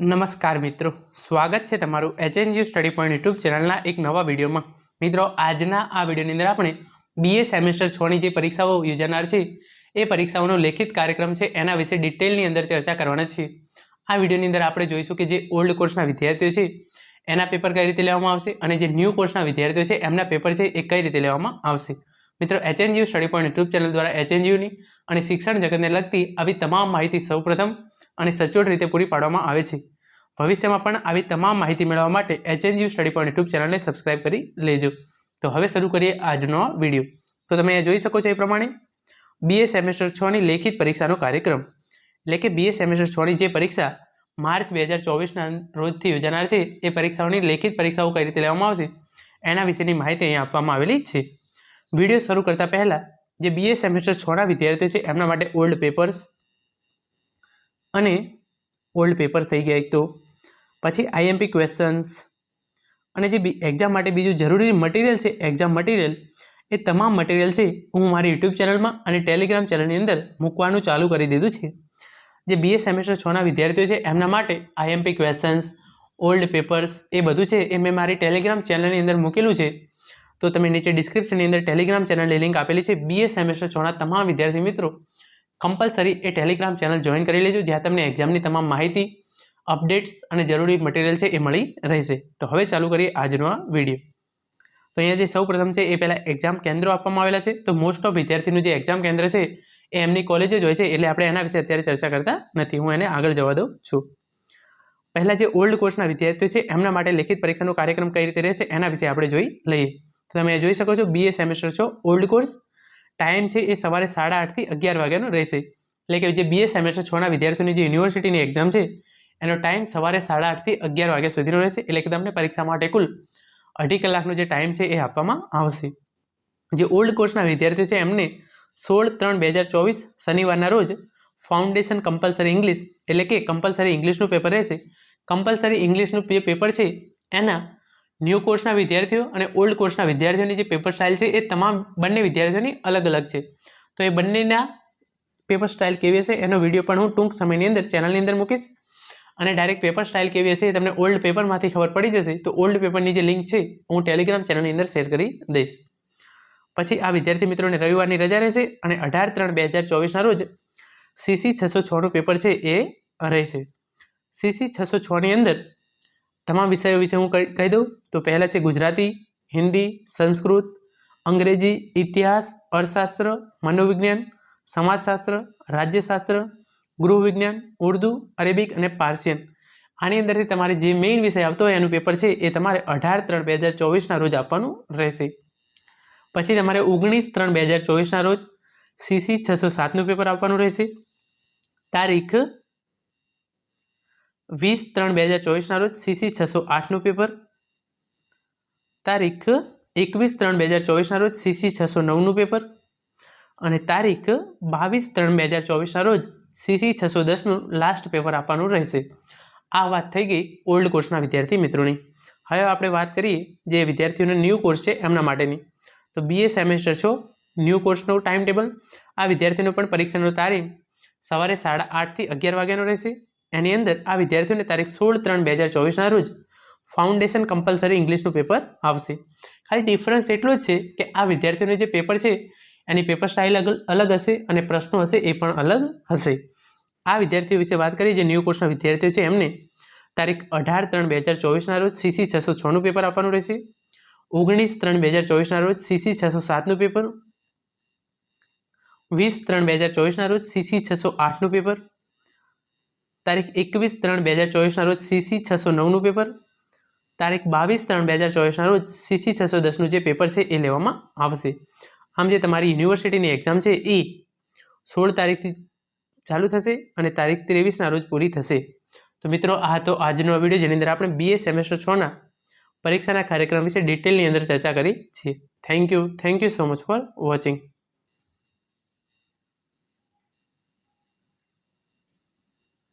નમસ્કાર મિત્રો, સ્વાગત છે તમારું HNGU સ્ટડી પોઈન્ટ યુટ્યુબ ચેનલના એક નવા વિડીયોમાં। મિત્રો, આજના આ વિડીયોની અંદર આપણે BA સેમેસ્ટર 6ની જે પરીક્ષાઓ યોજાનાર છે એ પરીક્ષાઓનો લેખિત કાર્યક્રમ છે એના વિશે ડિટેલની અંદર ચર્ચા કરવાના છીએ। આ વિડીયોની અંદર આપણે જોઈશું કે જે ઓલ્ડ કોર્સના વિદ્યાર્થીઓ છે એના પેપર કઈ રીતે લેવામાં આવશે અને જે ન્યૂ કોર્સના વિદ્યાર્થીઓ છે એમના પેપર છે એ કઈ રીતે લેવામાં આવશે। મિત્રો, HNGU study point YouTube channel દ્વારા HNGUની અને શિક્ષણ જગતને લગતી આવી તમામ માહિતી સૌપ્રથમ અને સચોટ રીતે પૂરી પાડવામાં આવે છે। ભવિષ્યમાં પણ આવી તમામ માહિતી મેળવવા માટે HNGU સ્ટડી પોઈન્ટ યુટ્યુબ ચેનલને સબસ્ક્રાઇબ કરી લેજો। તો હવે શરૂ કરીએ આજનો વિડીયો। તો તમે જોઈ શકો છો એ પ્રમાણે BA સેમેસ્ટર 6ની લેખિત પરીક્ષાનો કાર્યક્રમ એટલે કે BA સેમેસ્ટર 6ની જે પરીક્ષા માર્ચ 2024ના રોજથી યોજાનાર છે એ પરીક્ષાઓની લેખિત પરીક્ષાઓ કઈ રીતે લેવામાં આવશે એના વિશેની માહિતી અહીં આપવામાં આવેલી છે। વિડીયો શરૂ કરતા પહેલા જે BA સેમેસ્ટર 6ના વિદ્યાર્થીઓ છે એમના માટે ઓલ્ડ પેપર્સ અને ઓલ્ડ પેપર થઈ ગયા એક, તો પછી IMP ક્વેશ્ચન્સ અને જે એક્ઝામ માટે બીજું જરૂરી મટીરિયલ છે એક્ઝામ મટીરિયલ, એ તમામ મટીરિયલ છે હું મારી યુટ્યુબ ચેનલમાં અને ટેલિગ્રામ ચેનલની અંદર મૂકવાનું ચાલુ કરી દીધું છે। જે BA સેમેસ્ટર 6ના વિદ્યાર્થીઓ છે એમના માટે IMP ક્વેશ્ચન્સ, ઓલ્ડ પેપર્સ એ બધું છે એ મેં મારી ટેલિગ્રામ ચેનલની અંદર મૂકેલું છે। તો તમે નીચે ડિસ્ક્રિપ્શનની અંદર ટેલિગ્રામ ચેનલની લિંક આપેલી છે। BA સેમેસ્ટર 6ના તમામ વિદ્યાર્થી મિત્રો compulsory A Telegram channel join કરી લેજો, જ્યાં તમને એક્ઝામની તમામ માહિતી, અપડેટ્સ અને જરૂરી મટીરિયલ છે એ મળી રહેશે। તો હવે ચાલુ કરીએ આજનો આ વિડીયો। તો અહીંયા જે સૌ પ્રથમ છે એ પહેલાં એક્ઝામ કેન્દ્રો આપવામાં આવેલા છે। તો મોસ્ટ ઓફ વિદ્યાર્થીનું જે એક્ઝામ કેન્દ્ર છે એ એમની કોલેજ જ હોય છે, એટલે આપણે એના વિશે અત્યારે ચર્ચા કરતા નથી, હું એને આગળ જવા દઉં છું। પહેલાં જે ઓલ્ડ કોર્સના વિદ્યાર્થીઓ છે એમના માટે લેખિત પરીક્ષાનો કાર્યક્રમ કઈ રીતે રહેશે એના વિશે આપણે જોઈ લઈએ। તો તમે જોઈ શકો છો BA semester 6 old course time છે એ સવારે 8:30 થી 11 વાગ્યાનો રહેશે। એટલે કે જે BA સેમેસ્ટર 6ના વિદ્યાર્થીઓની જે યુનિવર્સિટીની એક્ઝામ છે એનો ટાઈમ સવારે 8:30 થી 11 વાગ્યા સુધીનો રહેશે। એટલે કે તમને પરીક્ષા માટે કુલ 2.5 કલાકનો જે ટાઈમ છે એ આપવામાં આવશે। જે ઓલ્ડ કોર્સના વિદ્યાર્થીઓ છે એમને 16/3/2024 શનિવારના રોજ ફાઉન્ડેશન કમ્પલસરી ઇંગ્લિશ એટલે કે કમ્પલસરી ઇંગ્લિશનું પેપર રહેશે। કમ્પલસરી ઇંગ્લિશનું જે પેપર છે એના ન્યૂ કોર્સના વિદ્યાર્થીઓ અને ઓલ્ડ કોર્સના વિદ્યાર્થીઓની જે પેપર સ્ટાઇલ છે એ તમામ બંને વિદ્યાર્થીઓની અલગ અલગ છે। તો એ બંનેના પેપર સ્ટાઇલ કેવી હશે એનો વિડીયો પણ હું ટૂંક સમયની અંદર ચેનલની અંદર મૂકીશ, અને ડાયરેક્ટ પેપર સ્ટાઇલ કેવી હશે એ તમને ઓલ્ડ પેપરમાંથી ખબર પડી જશે। તો ઓલ્ડ પેપરની જે લિંક છે હું ટેલિગ્રામ ચેનલની અંદર શેર કરી દઈશ। પછી આ વિદ્યાર્થી મિત્રોને રવિવારની રજા રહેશે અને 18/3/2024ના રોજ CC 606નું પેપર છે એ રહેશે। CC 606ની અંદર તમામ વિષયો વિશે હું કહી દઉં તો પહેલાં છે ગુજરાતી, હિન્દી, સંસ્કૃત, અંગ્રેજી, ઇતિહાસ, અર્થશાસ્ત્ર, મનોવિજ્ઞાન, સમાજશાસ્ત્ર, રાજ્યશાસ્ત્ર, ગૃહ વિજ્ઞાન, ઉર્દુ, અરેબિક અને પાર્સિયન। આની અંદરથી તમારે જે મેઇન વિષય આવતો હોય એનું પેપર છે એ તમારે 18/3/2024ના રોજ આપવાનું રહેશે। પછી તમારે 19/3/2024ના રોજ CC 607નું પેપર આપવાનું રહેશે। તારીખ 20/3/2024ના રોજ CC 608નું પેપર, તારીખ 21/3/2024ના રોજ CC 609નું પેપર અને તારીખ 22/3/2024ના રોજ CC 610નું લાસ્ટ પેપર આપવાનું રહેશે। આ વાત થઈ ગઈ ઓલ્ડ કોર્સના વિદ્યાર્થી મિત્રોની। હવે આપણે વાત કરીએ જે વિદ્યાર્થીઓનો ન્યૂ કોર્સ છે એમના માટેની। તો BA સેમેસ્ટર 6 ન્યૂ કોર્સનું ટાઈમ ટેબલ, આ વિદ્યાર્થીઓનો પણ પરીક્ષાનો તારીખ સવારે 8:30 થી 11 વાગ્યાનો રહેશે। એની અંદર આ વિદ્યાર્થીઓને તારીખ 16/3/2024ના રોજ ફાઉન્ડેશન કમ્પલસરી ઇંગ્લિશનું પેપર આવશે। ખાલી ડિફરન્સ એટલો જ છે કે આ વિદ્યાર્થીઓનું જે પેપર છે એની પેપર સ્ટાઇલ અલગ હશે અને પ્રશ્નો હશે એ પણ અલગ હશે। આ વિદ્યાર્થીઓ વિશે વાત કરીએ જે ન્યૂ કોર્સના વિદ્યાર્થીઓ છે એમને તારીખ 18/3/2024ના રોજ CC 606નું પેપર આપવાનું રહેશે। 19/3/2024ના રોજ CC 607નું પેપર, 20/3/2024ના રોજ CC 608નું પેપર, તારીખ 21/3/2024ના રોજ CC 609નું પેપર, તારીખ 22/3/2024ના રોજ CC 610નું જે પેપર છે એ લેવામાં આવશે। આમ જે તમારી યુનિવર્સિટીની એક્ઝામ છે એ 16 તારીખથી ચાલુ થશે અને તારીખ 23ના રોજ પૂરી થશે। તો મિત્રો, આ તો આજનો વિડીયો જેની અંદર આપણે BA સેમેસ્ટર 6ના પરીક્ષાના કાર્યક્રમ વિશે ડિટેલની અંદર ચર્ચા કરી છે। Thank you so much for watching.